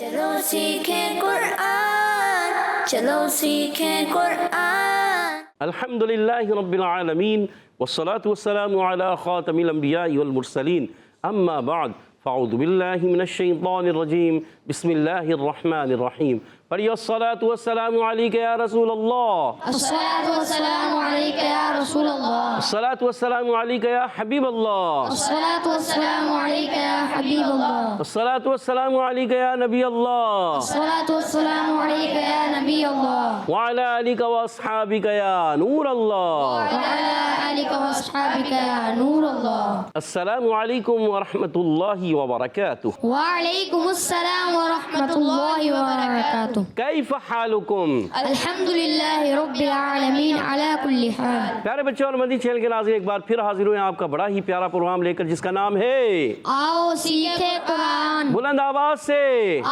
چلو سیکھیں قرآن، چلو سیکھیں قرآن۔ الحمدللہ رب العالمین والصلاة والسلام علی خاتم الانبیاء والمرسلین، اما بعد فاعوذ باللہ من الشیطان الرجیم، بسم اللہ الرحمن الرحیم۔ پڑھیے الصلاة والسلام علیک یا رسول اللہ، الصلاة والسلام عليك يا رسول الله، الصلاة والسلام علیک یا حبیب اللہ، الصلاة والسلام عليك يا حبيب الله، الصلاة والسلام علیک یا نبی اللہ، الصلاة والسلام عليك يا نبي الله، وعلی آلک واصحابک یا نور اللہ۔ وعلى آلك وأصحابك يا نور الله۔ السلام علیکم ورحمۃ اللہ وبرکاتہ۔ وعليكم السلام ورحمة الله وبركاته۔ کیف حالکم؟ الحمد لله رب العالمین على كل حال۔ پیارے بچوں اور مدنی چینل کے ناظرین، ایک بار پھر حاضر ہوئے ہیں آپ کا بڑا ہی پیارا پروگرام لے کر، جس کا نام ہے آؤ سیکھے قرآن، بلند آواز سے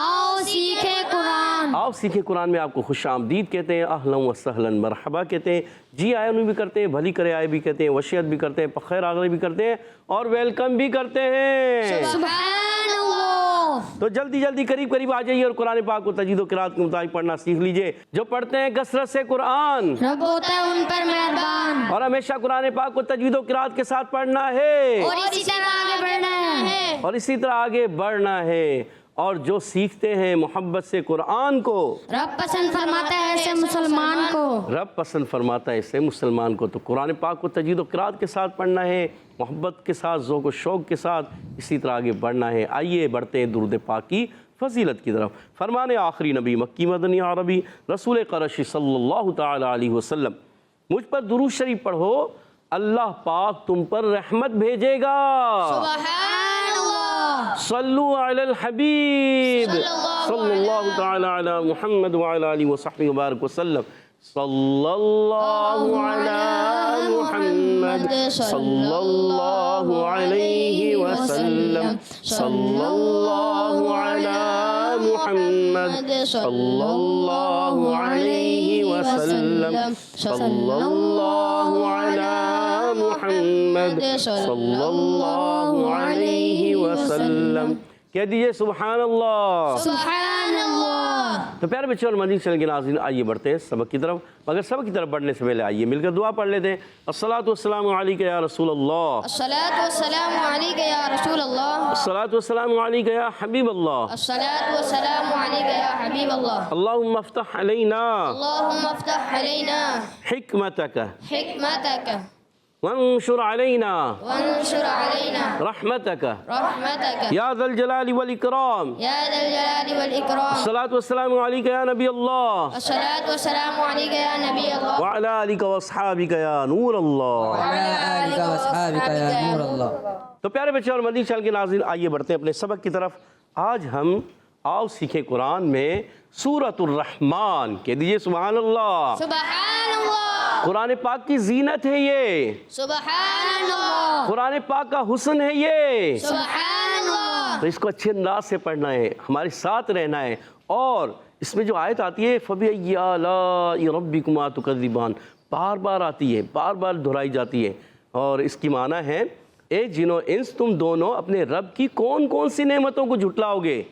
آؤ سیکھے قرآن۔ آؤ سیکھیں قرآن میں آپ کو خوش آمدید کہتے ہیں، اہلا و سہلا مرحبا کہتے ہیں، جی آئے انہوں بھی کرتے ہیں، بھلی کرے آئے بھی کہتے ہیں، وشیت بھی کرتے ہیں، بخیر آگلے بھی کرتے ہیں، اور ویلکم بھی کرتے ہیں۔ سبحان اللہ۔ تو جلدی جلدی قریب قریب آ جائیے اور قرآن پاک کو تجوید و قرات کے مطابق پڑھنا سیکھ لیجئے۔ جو پڑھتے ہیں کثرت سے قرآن، رب ہوتا ہے ان پر مہربان، اور ہمیشہ قرآن پاک کو تجوید و قرات کے ساتھ پڑھنا ہے، اور اسی طرح آگے بڑھنا ہے، اور اسی طرح آگے بڑھنا ہے۔ اور جو سیکھتے ہیں محبت سے قرآن کو، رب پسند فرماتا ہے ایسے مسلمان کو، رب پسند فرماتا ہے اسے مسلمان کو۔ تو قرآن پاک کو تجوید و قرات کے ساتھ پڑھنا ہے، محبت کے ساتھ، ذوق و شوق کے ساتھ، اسی طرح آگے بڑھنا ہے۔ آئیے بڑھتے ہیں درود پاک کی فضیلت کی طرف۔ فرمان آخری نبی مکی مدنی عربی رسول قرشی صلی اللہ تعالی علیہ وسلم، مجھ پر درود شریف پڑھو، اللہ پاک تم پر رحمت بھیجے گا۔ سبحان اللہ۔ صلو علی الحبیب صلی اللہ تعالی علی محمد وعلی آلہ وصحبہ وبارک وسلم۔ صلی اللہ علی محمد صلی اللہ علیہ وسلم، صلی اللہ علی محمد صلی اللہ علیہ وسلم، صلی اللہ علی محمد صلی اللہ علیہ وسلم۔ کہہ دیجئے سبحان اللہ۔ سبحان اللہ۔ تو پیارے بچوں اور مدنی چینل کے ناظرین، آئیے بڑھتے ہیں سبق کی طرف، مگر سبق کی طرف بڑھنے سے پہلے آئیے مل کر دعا پڑھ لیتے ہیں۔ الصلاۃ والسلام علیک یا رسول اللہ، الصلاة والسلام عليك يا رسول اللہ، الصلاۃ والسلام علیک یا حبیب اللہ، الصلاة والسلام عليك يا حبيب اللہ، اللہم افتح علینا اللهم افتح علينا حکمتک حکمتك وانشر علینا وانشر علينا رحمتک رحمتك یا ذا الجلال والاکرام۔ یا ذا الجلال والإکرام۔ الصلاۃ والسلام علیک یا نبی اللہ الصلاة والسلام عليك يا نبی اللہ، وعلی آلک واصحابک یا نور اللہ۔ وعلى آلك وأصحابك يا نور اللہ۔ تو پیارے بچے اور مدنی چینل کے ناظرین، آئیے بڑھتے ہیں اپنے سبق کی طرف۔ آج ہم آؤ سیکھیں قرآن میں سورۃ الرحمن، کہہ دیجئے سبحان اللہ۔ سبحان اللہ۔ قرآن پاک کی زینت ہے یہ، سبحان اللہ۔ قرآن پاک کا حسن ہے یہ، سبحان اللہ۔ تو اس کو اچھے انداز سے پڑھنا ہے، ہمارے ساتھ رہنا ہے۔ اور اس میں جو آیت آتی ہے فَبِأَيِّ آلَاءِ رَبِّكُمَا تُكَذِّبَانِ، بار بار آتی ہے، بار بار دہرائی جاتی ہے، اور اس کی معنی ہے اے جن و انس تم دونوں اپنے رب کی کون کون سی نعمتوں کو جھٹلاؤ گے۔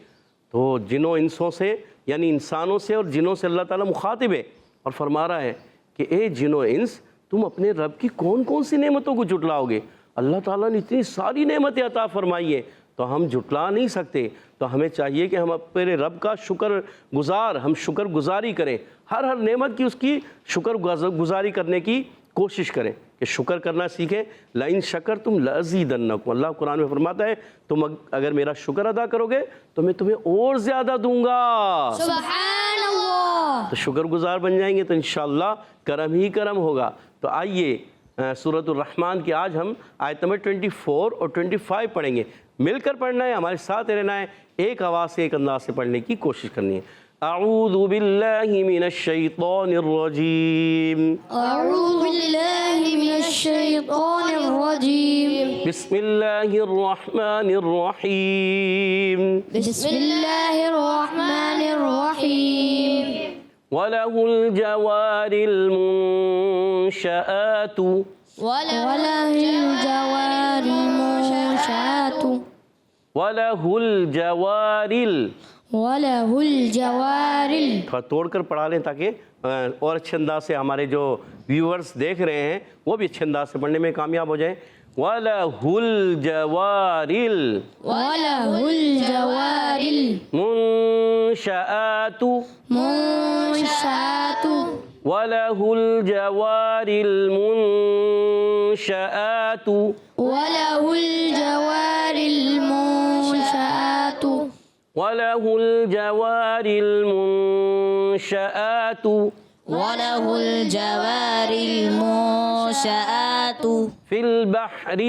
تو جنوں انسوں سے یعنی انسانوں سے اور جنوں سے اللہ تعالیٰ مخاطب ہے، اور فرما رہا ہے کہ اے جن و انس تم اپنے رب کی کون کون سی نعمتوں کو جھٹلاؤ گے۔ اللہ تعالیٰ نے اتنی ساری نعمتیں عطا فرمائی ہیں، تو ہم جھٹلا نہیں سکتے۔ تو ہمیں چاہیے کہ ہم اپنے رب کا ہم شکر گزاری کریں، ہر نعمت کی اس کی شکر گزاری کرنے کی کوشش کریں، کہ شکر کرنا سیکھیں۔ لَإِن شَكَرْتُمْ لَأَزِيدَنَّكُمْ، اللہ قرآن میں فرماتا ہے تم اگر میرا شکر ادا کرو گے تو میں تمہیں اور زیادہ دوں گا۔ سبحان اللہ۔ تو شکر گزار بن جائیں گے تو انشاءاللہ کرم ہی کرم ہوگا۔ تو آئیے سورۃ الرحمن کی آج ہم آیت نمبر 24 اور 25 پڑھیں گے۔ مل کر پڑھنا ہے، ہمارے ساتھ رہنا ہے، ایک آواز سے ایک انداز سے پڑھنے کی کوشش کرنی ہے۔ اعوذ باللہ من الشیطان الرجیم، اعوذ باللہ من الشیطان الرجیم، بسم اللہ الرحمن الرحیم، بسم اللہ الرحمن الرحیم، وَلَهُ الْجَوَارِ الْمُنشَآتُ وَلَهُ الْجَوَارِ الْمُنشَآتُ وَلَهُ الْجَوَارِ وَلَهُ الْجَوَارِ تھوڑا توڑ کر پڑھا لیں تاکہ اور اچھے انداز سے ہمارے جو ویورز دیکھ رہے ہیں وہ بھی اچھے انداز سے پڑھنے میں کامیاب ہو جائیں. وَلَهُ الْجَوَارِ وَلَهُ الْجَوَارِ الْمُنْشَآتُ الْمُنْشَآتُ وَلَهُ الْجَوَارِ الْمُنْشَآتُ وَلَهُ الْجَوَارِ الْمُنْشَآتُ وَلَهُ الْجَوَارِ الْمُنْشَآتُ وَلَهُ الْجَوَارِ الْمُنْشَآتُ فِي الْبَحْرِ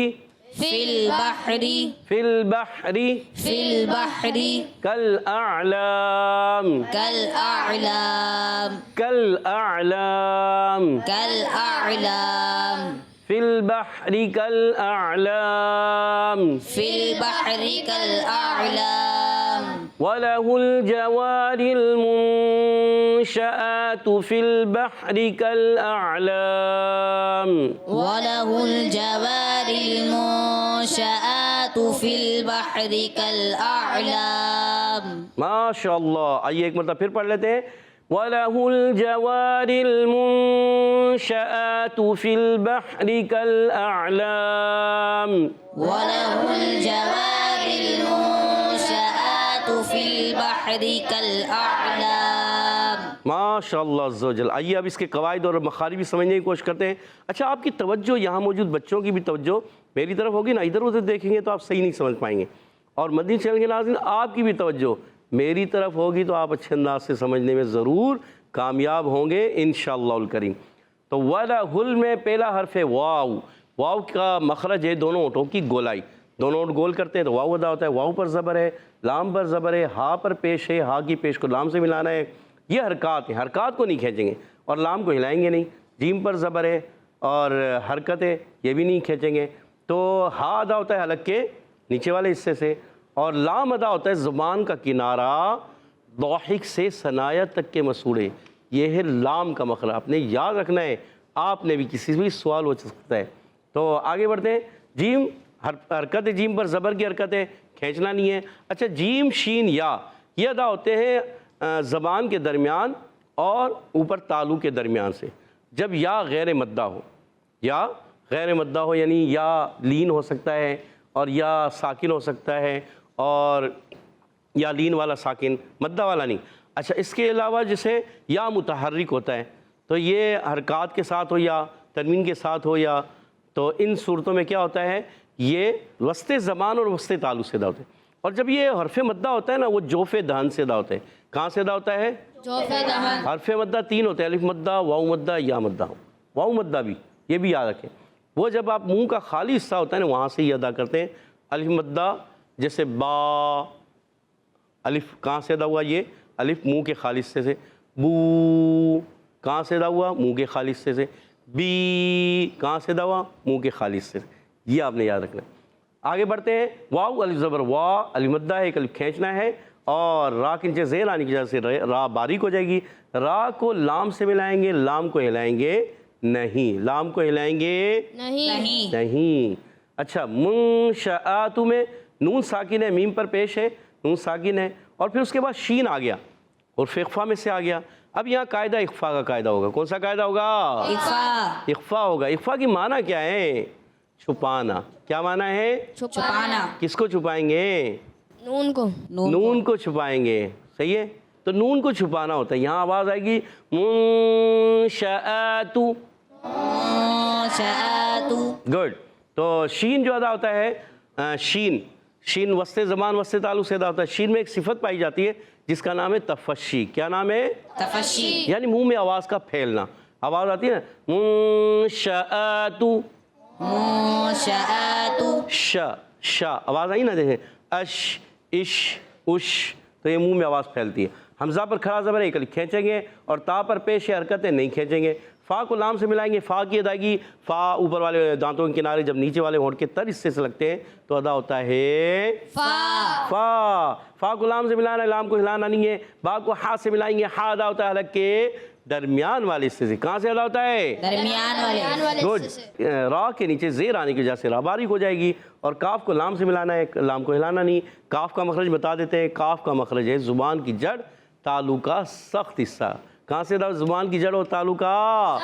فِي الْبَحْرِ فِي الْبَحْرِ فِي الْبَحْرِ كَالْأَعْلَامِ كَالْأَعْلَامِ كَالْأَعْلَامِ كَالْأَعْلَامِ فِي الْبَحْرِ كَالْأَعْلَامِ فِي الْبَحْرِ كَالْأَعْلَامِ وَلَهُ الْجَوَارِ الْمُنْشَآتُ فِي الْبَحْرِ كَالْأَعْلَامِ وَلَهُ الْجَوَارِ الْمُنْشَآتُ فِي الْبَحْرِ كَالْأَعْلَامِ. ماشاء اللہ. آئیے ایک مرتبہ پھر پڑھ لیتے ہیں. وَلَهُ الْجَوَارِ الْمُنْشَآتُ فِي الْبَحْرِ كَالْأَعْلَامِ وَلَهُ الْجَوَارِ الْمُنْشَآتُ فِي الْبَحْرِ كَالْأَعْلَامِ. ماشاء اللہ عز و جل. آئیے اب اس کے قواعد اور مخارج بھی سمجھنے کی کوشش کرتے ہیں. اچھا آپ کی توجہ یہاں موجود بچوں کی بھی توجہ میری طرف ہوگی نا, ادھر ادھر دیکھیں گے تو آپ صحیح نہیں سمجھ پائیں گے, اور مدنی چینل کے ناظرین آپ کی بھی توجہ میری طرف ہوگی تو آپ اچھے انداز سے سمجھنے میں ضرور کامیاب ہوں گے انشاءاللہ الکریم. تو وَلَهُ میں پہلا حرف ہے واو. واو کا مخرج ہے دونوں ہونٹوں کی گولائی, دونوں ہونٹ گول کرتے ہیں تو واو ادا ہوتا ہے. واو پر زبر ہے, لام پر زبر ہے, ہا پر پیش ہے, ہا کی پیش کو لام سے ملانا ہے. یہ حرکات ہیں, حرکات کو نہیں کھینچیں گے اور لام کو ہلائیں گے نہیں. جیم پر زبر ہے اور حرکت ہے, یہ بھی نہیں کھینچیں گے. تو ہا ادا ہوتا ہے حلق کے نیچے والے حصے سے, اور لام ادا ہوتا ہے زبان کا کنارہ ضاحک سے ثنایا تک کے مسوڑے. یہ ہے لام کا مخرج, آپ نے یاد رکھنا ہے. آپ نے بھی کسی سے بھی سوال ہو سکتا ہے. تو آگے بڑھتے ہیں. جیم حرکت ہے, جیم پر زبر کی حرکت ہے, کھینچنا نہیں ہے. اچھا جیم شین یا یہ ادا ہوتے ہیں زبان کے درمیان اور اوپر تالو کے درمیان سے. جب یا غیر مدہ ہو, یا غیر مدہ ہو یعنی یا لین ہو سکتا ہے اور یا ساکن ہو سکتا ہے, اور یا لین والا ساکن, مدہ والا نہیں. اچھا اس کے علاوہ جیسے یا متحرک ہوتا ہے تو یہ حرکات کے ساتھ ہو یا تنوین کے ساتھ ہو, یا تو ان صورتوں میں کیا ہوتا ہے یہ وسط زبان اور وسط تالو سے ادا ہوتے ہیں. اور جب یہ حرف مدہ ہوتا ہے نا وہ جوف دہن سے ادا ہوتا ہے. کہاں سے ادا ہوتا ہے؟ جوف دہن. حرف مدہ تین ہوتے ہیں, الف مدہ, واو مدہ, یا مدہ. واو مدہ بھی یہ بھی یاد رکھیں, وہ جب آپ منہ کا خالی حصہ ہوتا ہے نا وہاں سے ہی ادا کرتے ہیں. الف مدہ جیسے با, الف کہاں سے ادا ہوا؟ یہ الف منہ کے خالی حصے سے. بو کہاں سے ادا ہوا؟ منہ کے خالی حصے سے. بی کہاں سے ادا ہوا؟ منہ کے خالی حصے سے. یہ آپ نے یاد رکھنا ہے. آگے بڑھتے ہیں. واو الف زبر وا, الف مدہ ہے, ایک الف کھینچنا ہے, اور را کے نیچے زیر آنے کی وجہ سے را باریک ہو جائے گی. را کو لام سے ملائیں گے, لام کو ہلائیں گے نہیں, لام کو ہلائیں گے نہیں. اچھا منشآت میں نون ساکن ہے, میم پر پیش ہے, نون ساکن ہے, اور پھر اس کے بعد شین آ گیا اور اخفا میں سے آ گیا. اب یہاں قاعدہ اخفا کا قاعدہ ہوگا. کون سا قاعدہ ہوگا؟ اخفا ہوگا. اخفا کی معنی کیا ہے؟ چھپانا. کیا معنی ہے؟ چھپانا. کس کو چھپائیں گے؟ نون کو. نون کو چھپائیں گے. صحیح ہے, تو نون کو چھپانا ہوتا ہے. یہاں آواز آئے گی منشآت. گڈ. تو شین جو ادا ہوتا ہے, شین وسط زبان وسط تعلق سے ادا ہوتا ہے. شین میں ایک صفت پائی جاتی ہے جس کا نام ہے تفشی. کیا نام ہے؟ تفشی. یعنی منہ میں آواز کا پھیلنا. آواز آتی ہے نا منشآت, منشآت. شا آواز آئی نا, دیکھیں اش, اش, اش, تو یہ منہ میں آواز پھیلتی ہے. حمزہ پر کھڑا زبر ہے, ایک کھینچیں گے, اور تا پر پیش حرکتیں نہیں کھینچیں گے. فا کو لام سے ملائیں گے, فا کی ادائیگی, فا اوپر والے دانتوں کے کنارے جب نیچے والے ہونٹ کے تر حصے سے لگتے ہیں تو ادا ہوتا ہے فا. فا کو لام سے ملانا ہے, لام کو ہلانا نہیں ہے. با کو ہا سے ملائیں گے, ہا ادا ہوتا ہے حلق کے درمیان والے حصے سے. کہاں سے ادا ہوتا ہے؟ درمیان والے. گڈ. را کے نیچے زیر آنے کی وجہ سے را باریک ہو جائے گی اور کاف کو لام سے ملانا ہے, لام کو ہلانا نہیں. کاف کا مخرج بتا دیتے ہیں. کاف کا مخرج ہے زبان کی جڑ تالو کا سخت حصہ. کہاں سے ادا؟ زبان کی جڑ اور تالو کا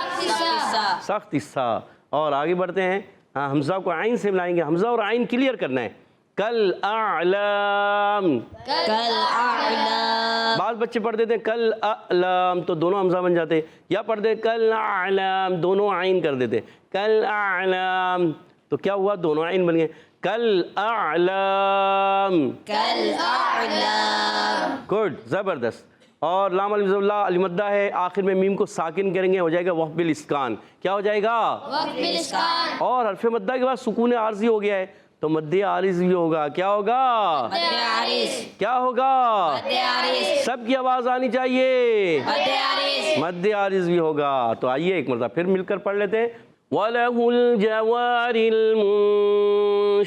سخت حصہ. اور آگے بڑھتے ہیں. حمزہ کو عین سے ملائیں گے. حمزہ اور عین کلیئر کرنا ہے. کل اعلام. کل اعلام. بعض بچے پڑھ دیتے ہیں کل اعلام تو دونوں حمزہ بن جاتے ہیں, یا پڑھ دے کل اعلام دونوں عین کر دیتے. کل اعلام تو کیا ہوا؟ دونوں عین بن گئے. کل اعلام. کل اعلام. گڈ, زبردست. اور لام الف اللہ المدہ ہے, آخر میں میم کو ساکن کریں گے, ہو جائے گا وقف بالاسکان. کیا ہو جائے گا؟ وقف بالاسکان. اور حرف مدہ کے بعد سکون عارضی ہو گیا ہے تو مد عارض بھی ہوگا. کیا ہوگا؟ مد عارض. کیا ہوگا؟ مد عارض. سب کی آواز آنی چاہیے. مد عارض. مد عارض بھی ہوگا. تو آئیے ایک مرتبہ پھر مل کر پڑھ لیتے ہیں. وَلَهُ الْجَوَارِ الْمُنشَآتُ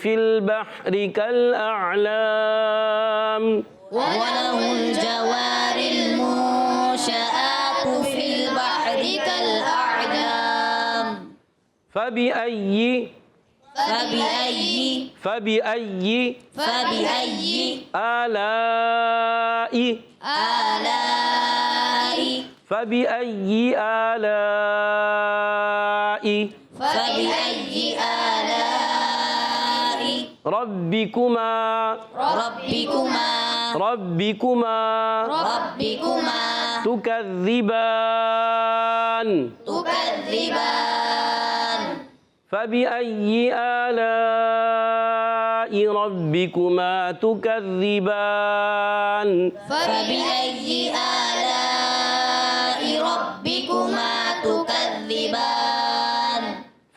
فِي الْبَحْرِ كَالْأَعْلَامِ. وله الجوار المنشآت في البحر كالأعلام. فَبِأَيِّ آلاء فبأي آلاء ربكما تكذبان. فبأي آلاء ربكما تكذبان. فبأي آلاء ربكما تكذبان.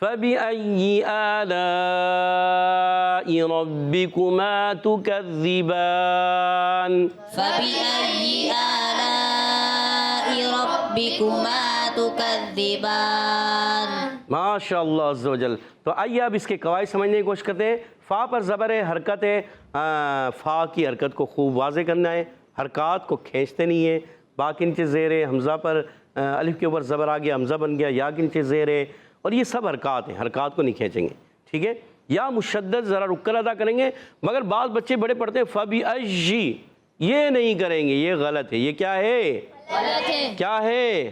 فبأي آلاء ربكما تكذبان. فبأي آلاء ربكما تكذبان. ماشاء اللہ عز و جل. تو آئیے اب اس کے قواعد سمجھنے کی کوشش کرتے ہیں. فا پر زبر ہے, حرکت ہے. فا کی حرکت کو خوب واضح کرنا ہے, حرکات کو کھینچتے نہیں ہے. با کے نیچے زیر ہے, حمزہ پر الف کے اوپر زبر آ گیا, حمزہ بن گیا. یا کے نیچے زیر ہے, اور یہ سب حرکات ہیں, حرکات کو نہیں کھینچیں گے. ٹھیک ہے. یا مشدد ذرا رک کر ادا کریں گے, مگر بعض بچے بڑے پڑھتے ہیں فبأي, یہ نہیں کریں گے, یہ غلط ہے. یہ کیا ہے؟ کیا ہے؟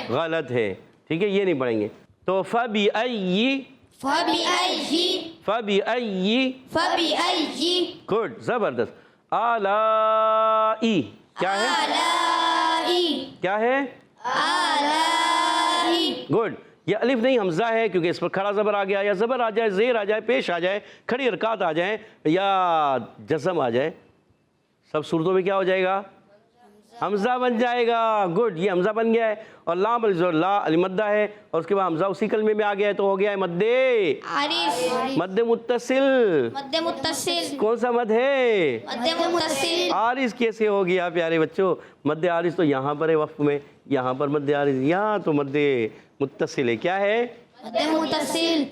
غلط ہے. ٹھیک ہے, یہ نہیں پڑھیں گے. تو فبأي گڈ, زبردست. آلائی کیا ہے؟ کیا ہے؟ گڈ. یہ الف نہیں حمزہ ہے, کیونکہ اس پر کھڑا زبر آ گیا, یا زبر آ جائے, زیر آ جائے, پیش آ جائے, کھڑی حرکات آ جائیں, یا جزم آ جائے, سب صورتوں میں کیا ہو جائے گا؟ حمزہ بن جائے گا. گڈ, یہ حمزہ بن گیا ہے. اور لام لا المدہ ہے, اور اس کے بعد حمزہ اسی کلمے میں آ گیا ہے, تو ہو گیا ہے مد متصل. کون سا مد ہے؟ عارض. کیسے ہو گیا پیارے بچوں؟ مد عارض تو یہاں پر ہے وقف میں, یہاں پر مد عارض, یہاں تو مد متصل ہے. کیا ہے؟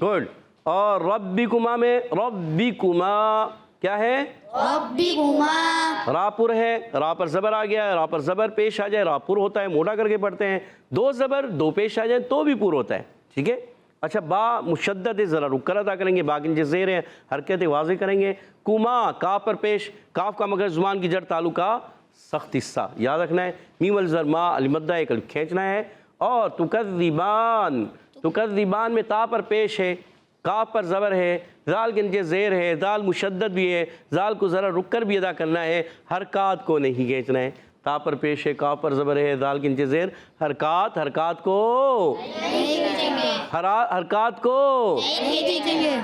گڈ. اور ربکما میں ربکما کیا ہے؟ را پر ہے, را پر زبر آ گیا ہے, را پر زبر پیش آ جائے, را پر ہوتا ہے, موٹا کر کے پڑھتے ہیں. دو زبر دو پیش آ جائیں تو بھی پر ہوتا ہے. ٹھیک ہے. اچھا, با مشدد ہے, ذرا رک کر ادا کریں گے. با کے نیچے زیر ہے, حرکتیں واضح کریں گے. کما کاف پر پیش, کاف کا مگر زبان کی جڑ تالو کا سخت حصہ یاد رکھنا ہے. میم الزر ما المدہ ایک کھینچنا ہے. اور تکذبان میں تا پر پیش ہے, کاف پر زبر ہے, زال کے نیچے زیر ہے, زال مشدد بھی ہے, زال کو ذرا رک کر بھی ادا کرنا ہے, حرکات کو نہیں کھینچنا ہے. تا پر پیش ہے, کاف پر زبر ہے, زال کے نیچے زیر, حرکات کو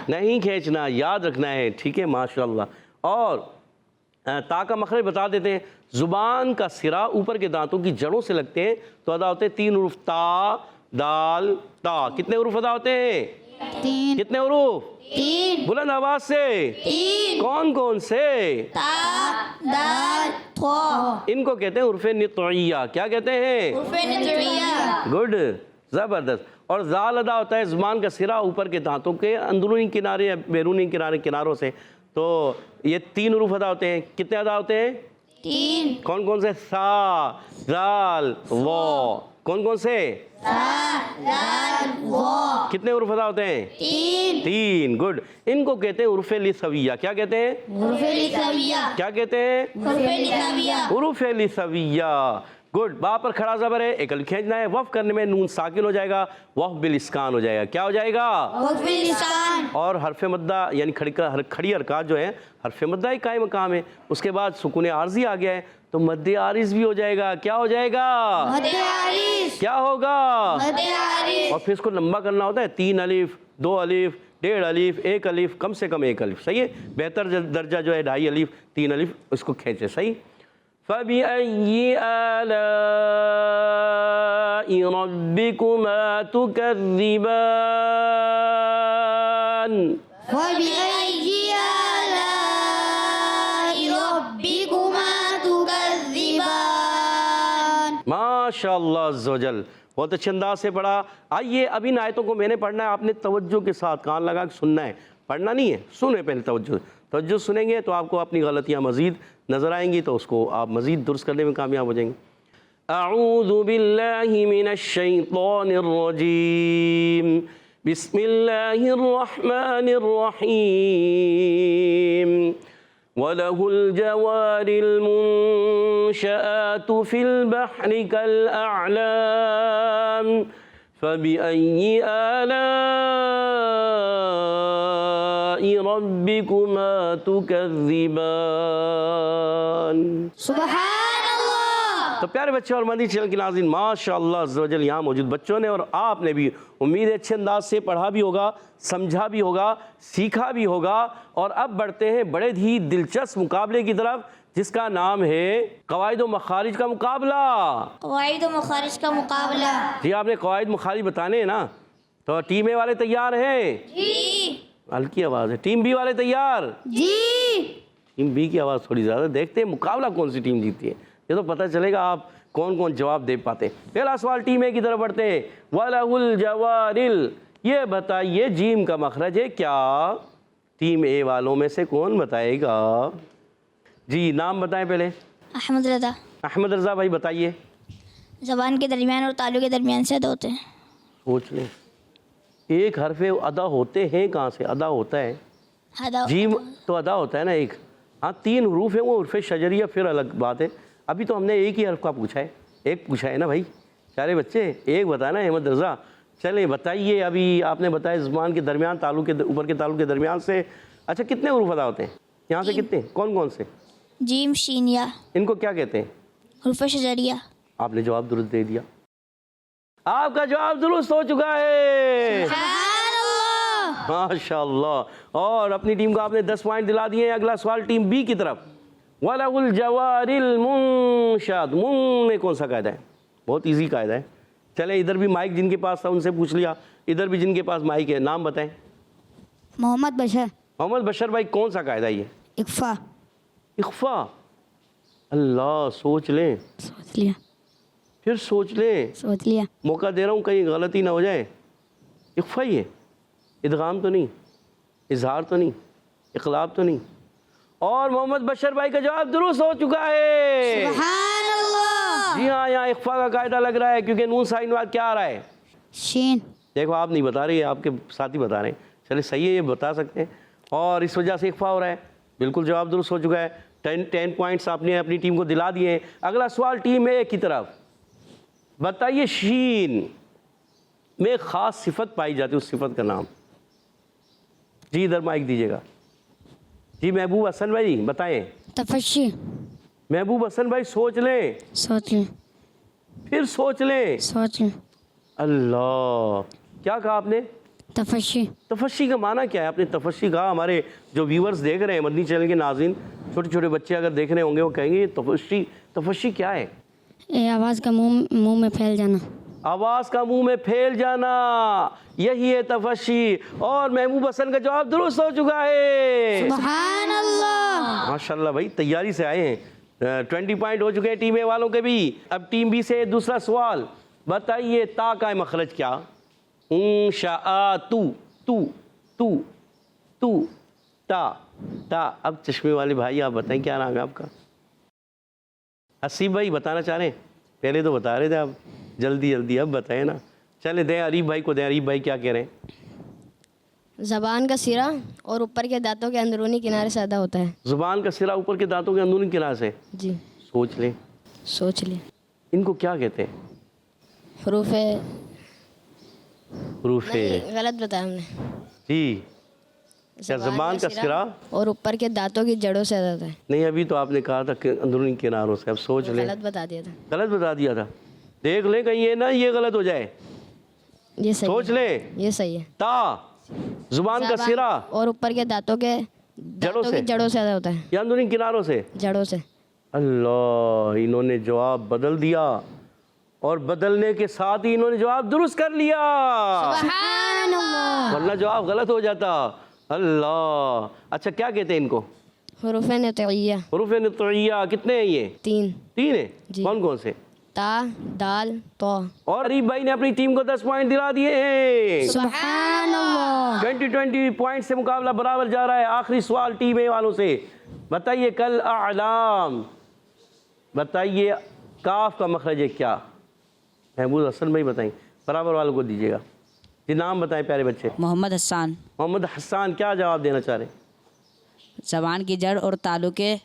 نہیں کھینچنا, یاد رکھنا ہے. ٹھیک ہے, ماشاءاللہ. اور تا کا مخرج بتا دیتے ہیں. زبان کا سرا اوپر کے دانتوں کی جڑوں سے لگتے ہیں تو ادا ہوتے ہیں 3 حروف, تا دال تا. کتنے حروف ادا ہوتے ہیں؟ 3. کتنے حروف؟ 3. بلند آواز سے. کون کون سے؟ ان کو کہتے ہیں حروف نطعیہ. کیا کہتے ہیں؟ گڈ, زبردست. اور زال ادا ہوتا ہے زبان کا سرا اوپر کے دانتوں کے اندرونی کنارے یا بیرونی کناروں سے. تو یہ 3 حروف ادا ہوتے ہیں. کتنے ادا ہوتے ہیں؟ تین. کون کون سے؟ سا، زال، وا. کون کون سے؟ کتنے حروف ادا ہوتے ہیں؟ تین. گڈ. ان کو کہتے ہیں حروف لثویہ. کیا کہتے ہیں؟ حروف لثویہ. کیا کہتے ہیں؟ حروف لثویہ. حروف لثویہ. گڈ. با پر کھڑا زبر ہے، ایک الف کھینچنا ہے. وقف کرنے میں نون ساکن ہو جائے گا، وقف بالاسکان ہو جائے گا. کیا ہو جائے گا؟ وقف باللسان. اور حرف مدہ یعنی کھڑی حرکات جو ہیں حرف مدہ ہی قائم مقام ہے. اس کے بعد سکون عارضی آ گیا ہے تو مد عارض بھی ہو جائے گا. کیا ہو جائے گا؟ مد عارض. کیا ہوگا؟ مد عارض. اور پھر اس کو لمبا کرنا ہوتا ہے. 3 الف، 2 الف، 1.5 الف، 1 الف، کم سے کم 1 الف. صحیح ہے. بہتر درجہ جو ہے 2.5 الف، 3 الف، اس کو کھینچے. صحیح. فَبِأَيِّ آلَاءِ رَبِّكُمَا تُكَذِّبَانِ. فَبِأَيِّ آلَاءِ رَبِّكُمَا تُكَذِّبَانِ. ماشاء اللہ عز و جل. بہت اچھے انداز سے پڑھا. آئیے اب ان آیتوں کو میں نے پڑھنا ہے، آپ نے توجہ کے ساتھ کان لگا کے سننا ہے. پڑھنا نہیں ہے، سنیں پہلے. توجہ سنیں گے تو آپ کو اپنی غلطیاں مزید نظر آئیں گی، تو اس کو آپ مزید درست کرنے میں کامیاب ہو جائیں گے. اعوذ باللہ من الشیطان الرجیم. بسم اللہ الرحمن الرحیم. وَلَهُ الْجَوَارِ الْمُنشَآتُ فِي الْبَحْرِ كَالْأَعْلَامِ. فَبِأَيِّ آلَاءِ رَبِّكُمَا تُكَذِّبَانِ. سبحان اللہ. تو پیارے بچے اور مدنی چینل کے ناظرین، ماشاء اللہ عز و جل یہاں موجود بچوں نے اور آپ نے بھی امید ہے اچھے انداز سے پڑھا بھی ہوگا، سمجھا بھی ہوگا، سیکھا بھی ہوگا. اور اب بڑھتے ہیں بڑے ہی دلچسپ مقابلے کی طرف جس کا نام ہے قواعد و مخارج کا مقابلہ. قواعد و مخارج کا مقابلہ. جی آپ نے قواعد مخارج بتانے ہیں نا، تو ٹیم اے والے تیار ہیں؟ جی. ہلکی آواز ہے. ٹیم بی والے تیار؟ جی. ٹیم بی کی آواز تھوڑی زیادہ. دیکھتے ہیں مقابلہ کون سی ٹیم جیتتی ہے، یہ تو پتہ چلے گا آپ کون کون جواب دے پاتے ہیں. پہلا سوال ٹیم اے کی طرف بڑھتے ہیں. وَلَهُ الْجَوَارِ. یہ بتائیے جیم کا مخرج ہے کیا؟ ٹیم اے والوں میں سے کون بتائے گا؟ جی نام بتائیں پہلے. احمد رضا. احمد رضا بھائی بتائیے. زبان کے درمیان اور تالو کے درمیان سے ادا ہوتے ہیں. سوچ لیں، ایک حرف ادا ہوتے ہیں کہاں سے؟ ادا ہوتا ہے جیم تو ادا ہوتا ہے نا ایک. ہاں 3 حروف ہیں، وہ حرف شجریہ پھر الگ بات ہے. ابھی تو ہم نے ایک ہی حرف کا پوچھا ہے، ایک پوچھا ہے نا بھائی. پیارے بچے ایک بتانا احمد رضا. چلیں بتائیے. ابھی آپ نے بتایا زبان کے درمیان تالو کے اوپر کے تالو کے درمیان سے. اچھا کتنے حروف ادا ہوتے ہیں یہاں سے؟ کتنے؟ کون کون سے؟ جیم شین یا. ان کو کیا کہتے ہیں؟ حروف شجریہ. آپ نے جواب درست دے دیا. آپ کا جواب درست ہو چکا ہے. سبحان اللہ. ماشاء اللہ. اور اپنی ٹیم کو آپ نے 10 پوائنٹ دلا دیے ہیں. اگلا سوال ٹیم بی کی طرف. وَلَهُ الْجَوَارِ الْمُنشَآتُ. من میں کون سا قاعدہ ہے؟ بہت ایزی قاعدہ ہے. چلیں ادھر بھی مائک جن کے پاس تھا ان سے پوچھ لیا، ادھر بھی جن کے پاس مائک ہے نام بتائیں. محمد بشر. محمد بشر بھائی کون سا قاعدہ ہے یہ؟ اخفا. اخفا. اللہ سوچ لیں، سوچ لیا. پھر سوچ لیں. سوچ لیا. موقع دے رہا ہوں کہیں غلطی نہ ہو جائے. اخفا ہی ہے، ادغام تو نہیں، اظہار تو نہیں، اقلاب تو نہیں. اور محمد بشر بھائی کا جواب درست ہو چکا ہے. سبحان اللہ. جی ہاں یہاں اخفا کا قاعدہ لگ رہا ہے کیونکہ نون ساکن بعد کیا آ رہا ہے؟ شین. دیکھو آپ نہیں بتا رہی ہے، آپ کے ساتھی بتا رہے ہیں. چلے صحیح ہے، یہ بتا سکتے ہیں اور اس وجہ سے اخفا ہو رہا ہے. بالکل جواب درست ہو چکا ہے. 10 پوائنٹس آپ نے اپنی ٹیم کو دلا دیے ہیں. اگلا سوال ٹیم اے کی طرف. بتائیے شین میں خاص صفت پائی جاتی ہے، اس صفت کا نام. جی ادھر مائک دیجیے گا. جی محبوب حسن بھائی بتائیں. تفشی. محبوب حسن بھائی سوچ لیں، سوچ لیں. پھر سوچ لیں. سوچ لیں. اللہ کیا کہا آپ نے؟ تفشی. تفشی کا معنی کیا ہے؟ آپ نے تفشی کہا. ہمارے جو ویورز دیکھ رہے ہیں مدنی چینل کے ناظرین، چھوٹے چھوٹے بچے اگر دیکھ رہے ہوں گے وہ کہیں گے یہ تفشی کیا ہے؟ یہ آواز کا منہ میں پھیل جانا. آواز کا منہ میں پھیل جانا، یہی ہے تفشی. اور محبوب حسن کا جواب درست ہو چکا ہے. سبحان اللہ. ماشاءاللہ بھائی تیاری سے آئے ہیں. 20 پوائنٹ ہو چکے ہیں ٹیم اے والوں کے بھی. اب ٹیم بی سے دوسرا سوال. بتائیے تا کا مخرج کیا؟ انشاءاتو. تو تا. اب چشمے والے بھائی آپ بتائیں کیا نام ہے آپ کا؟ حسیب بھائی بتانا چاہ رہے ہیں؟ پہلے تو بتا رہے تھے آپ، جلدی جلدی اب بتائیں نا. چلے دیں عریب بھائی کو دیں. عریب بھائی کیا کہہ رہے ہیں؟ زبان کا سرا اور اوپر کے دانتوں کے اندرونی کنارے سے ادا ہوتا ہے. زبان کا سرا اوپر کے دانتوں کے اندرونی کنارے سے. جی سوچ لیں سوچ لیں. ان کو کیا کہتے ہیں؟ حروف حروف. غلط بتایا ہم نے. جی کیا زبان کا سرا اور اوپر کے دانتوں کی جڑوں سے ادا ہوتا ہے. نہیں، ابھی تو آپ نے کہا تھا کہ اندرونی کناروں سے. اب سوچ لیں. غلط بتا دیا تھا. غلط بتا دیا تھا. دیکھ لیں کہیں یہ نہ یہ غلط ہو جائے. یہ صحیح سوچ ہے. لیں. یہ صحیح ہے. تا زبان کا سرا اور اوپر کے دانتوں کے جڑوں سے ادا ہوتا ہے. یا اندرونی کناروں سے. جڑوں سے. اللہ، انہوں نے جواب بدل دیا اور بدلنے کے ساتھ ہی انہوں نے جواب درست کر لیا، سبحان اللہ. ورنہ جواب غلط ہو جاتا. اللہ. اچھا کیا کہتے ہیں ان کو؟ حروف نطعیہ. حروف نطعیہ. کتنے ہیں یہ؟ 3. 3 ہیں. جی. کون کون سے؟ تا، دال، تو. اور عریب بھائی نے اپنی ٹیم کو 10 پوائنٹ دلا دیے ہیں. سبحان اللہ. 20 پوائنٹ سے مقابلہ برابر جا رہا ہے. آخری سوال ٹیم اے والوں سے. بتائیے کل اعلام، بتائیے کاف کا مخرج ہے کیا؟ محمود حسن بھائی بتائیں. برابر والوں کو دیجیے گا. یہ نام بتائیں پیارے بچے. محمد حسان. محمد حسان کیا جواب دینا چاہ رہے ہیں؟ زبان کی جڑ اور تالو کے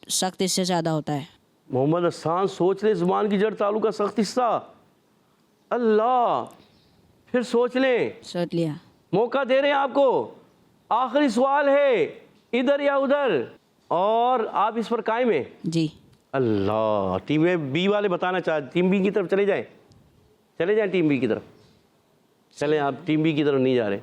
سخت حصے سے ادا ہوتا ہے. محمد حسان سوچ لیں. زبان کی جڑ تالو کا سخت حصہ. اللہ. پھر سوچ لیں. سوچ لیا. موقع دے رہے ہیں آپ کو. آخری سوال ہے ادھر یا ادھر، اور آپ اس پر قائم ہیں. جی. اللہ. ٹیم بی والے بتانا چاہتے. ٹیم بی کی طرف چلے جائیں. چلے جائیں ٹیم بی کی طرف. چلیں آپ ٹیم بی کی طرف نہیں جا رہے.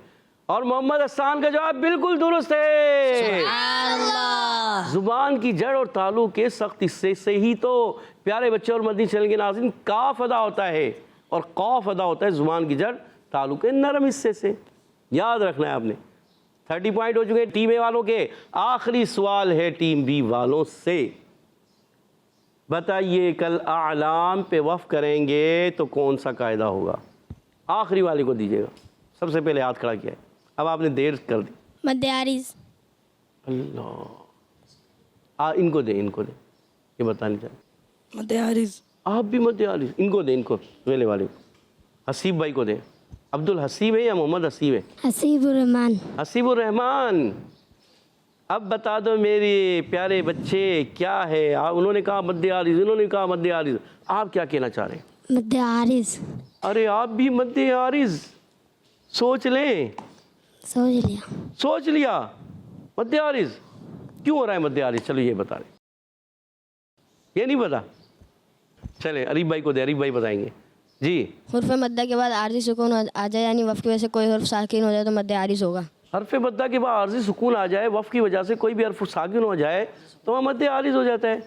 اور محمد حسان کا جواب بالکل درست ہے. سبحان اللہ. زبان کی جڑ اور تالو کے سخت حصے سے ہی تو پیارے بچے اور مدنی چینل کے ناظرین کاف ادا ہوتا ہے اور قاف ادا ہوتا ہے زبان کی جڑ تالو کے نرم حصے سے. یاد رکھنا ہے آپ نے. 30 پوائنٹ ہو چکے ہیں ٹیم اے والوں کے. آخری سوال ہے ٹیم بی والوں سے. بتائیے کل اعلام پہ وقف کریں گے تو کون سا قاعدہ ہوگا؟ آخری والے کو دیجیے گا. سب سے پہلے ہاتھ کھڑا کیا ہے. اب آپ نے دیر کر دی. مد عارض. اللہ. ان کو دیں. ان کو دیں. یہ بتانے چاہیں. مد عارض. آپ بھی مد عارض. ان کو دیں. ان کو پہلے والے کو. حسیب بھائی کو دیں. عبد الحسیب ہے یا محمد حسیب ہے؟ حسیب الرحمان. حسیب الرحمان. اب بتا دو میرے پیارے بچے کیا ہے. انہوں نے کہا مد عارض، انہوں نے کہا مد عارض. آپ کیا کہنا چاہ رہے ہیں؟ مد عارض. ارے آپ بھی مد عارض. سوچ لیں. سوچ لیا. سوچ لیا. مد عارض کیوں ہو رہا ہے مد عارض؟ چلو یہ بتا رہے. یہ نہیں پتا. چلے عریب بھائی کو دے. عریب بھائی بتائیں گے. جی. حرف مدہ کے بعد عارضی سکون آ جائے، یعنی وقف کی وجہ سے کوئی حرف ساکن ہو جائے تو مد عارض ہوگا. حرف مدہ کے بعد عارضی سکون آ جائے، وقف کی وجہ سے کوئی بھی حرف ساکن ہو جائے تو وہ مد عارض ہو جاتا ہے.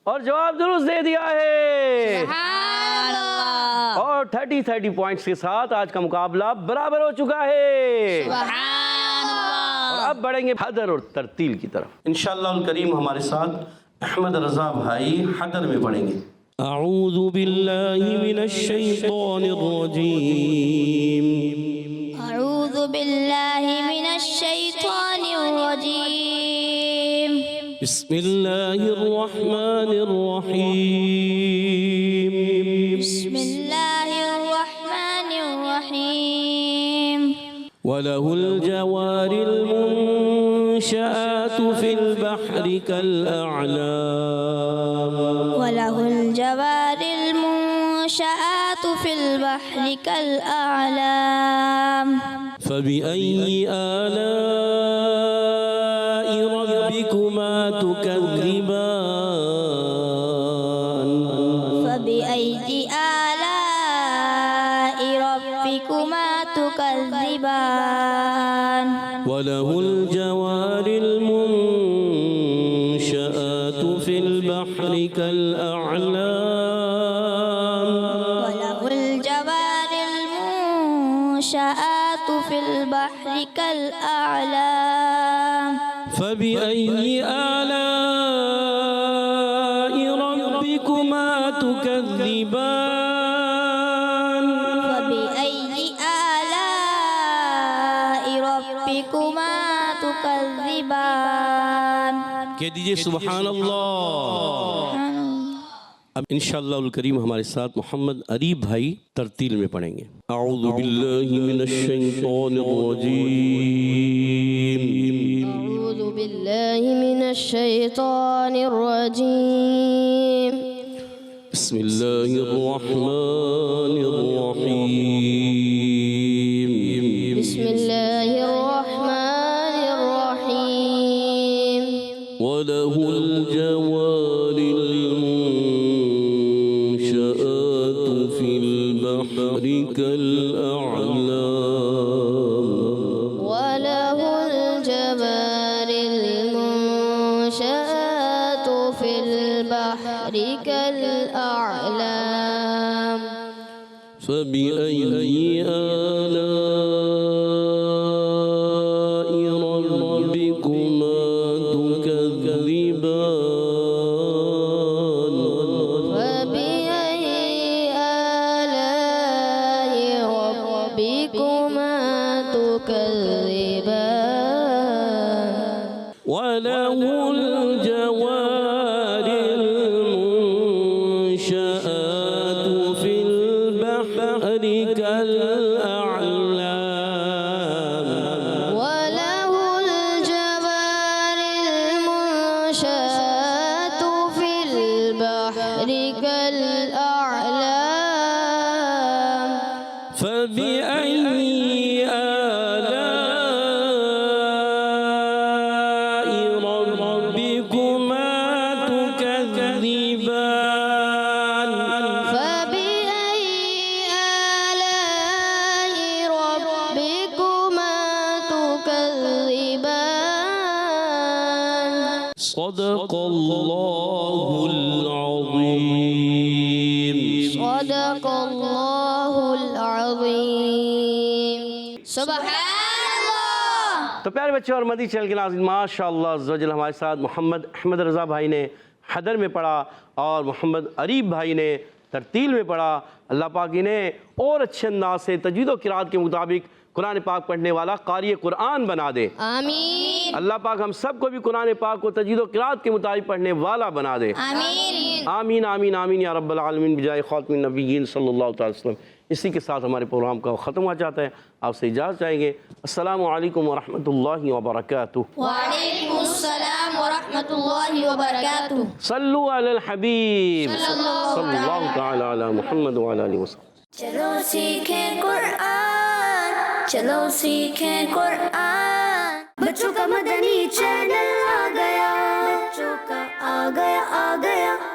اور جواب درست دے دیا ہے. سبحان اللہ. اور 30 پوائنٹس کے ساتھ آج کا مقابلہ برابر ہو چکا ہے. سبحان اللہ. اور اب بڑھیں گے حدر اور ترتیل کی طرف. انشاءاللہ الکریم ہمارے ساتھ احمد رضا بھائی حدر میں پڑھیں گے. اعوذ باللہ من الشیطان الرجیم. أعوذ بالله من الشيطان الرجيم. بسم اللہ الرحمن الرحیم. بسم الله الرحمن الرحيم. وله الجوار المنشآت في البحر كالأعلام. وله الجوار المنشآت في البحر كالأعلام. فبأي آلاء ربكما تكذبان. فبأي آلاء ربكما تكذبان. وله الجوار المنشآت في البحر كالأعلام. وله الجوار المنشآت في البحر كالأعلام. فبأي آلاء ربكما تكذبان. فبأي آلاء ربكما تكذبان. کہہ دیجئے سبحان اللہ. اب انشاءاللہ الکریم ہمارے ساتھ محمد عریب بھائی ترتیل میں پڑھیں گے. اعوذ باللہ من الشیطان الرجیم. أعوذ بالله من الشيطان الرجيم. بسم اللہ الرحمن الرحیم. بسم الله الرحمن الرحيم. وله الجوار المنشآت في البحر كالأعلام. وله الجوار المنشآت في البحر كالأعلام. فبأي آلاء ربكما تكذبان. فبأي آلاء ربكما تكذبان. وله الجوار المنشآت في البحر كالأعلام. وله الجوار المنشآت في البحر كالأعلام. فبأي آلاء ربكما تكذبان. فبأي آلاء ربكما تكذبان. صدق الله العظيم. صدق الله العظيم. سبحان الله. تو پیارے بچے اور مدی چینل کے ناظرین، ماشاء اللہ عز و جل ہمارے ساتھ محمد احمد رضا بھائی نے حدر میں پڑھا اور محمد عریب بھائی نے ترتیل میں پڑھا. اللہ پاک انہیں اور اچھے انداز سے تجوید و قرات کے مطابق قرآن پاک پڑھنے والا قاری قرآن بنا دے. آمین. اللہ پاک ہم سب کو بھی قرآن پاک کو تجوید و قرات کے مطابق پڑھنے والا بنا دے. آمین. آمین آمین آمین یا رب العالمین بجائے خاتم النبیین صلی اللہ تعالی وسلم. اسی کے ساتھ ہمارے پروگرام کا ختم ہوا چاہتا ہے. آپ سے اجازت چاہیں گے. السلام علیکم ورحمۃ اللہ وبرکاتہ. وعلیکم السلام ورحمۃ اللہ وبرکاتہ. صلو علی الحبیب صلی اللہ تعالی علی محمد وعلی آلہ وسلم. چلو سیکھیں قرآن، چلو سیکھیں قرآن. بچوں کا مدنی چینل آ گیا، بچوں کا آ گیا.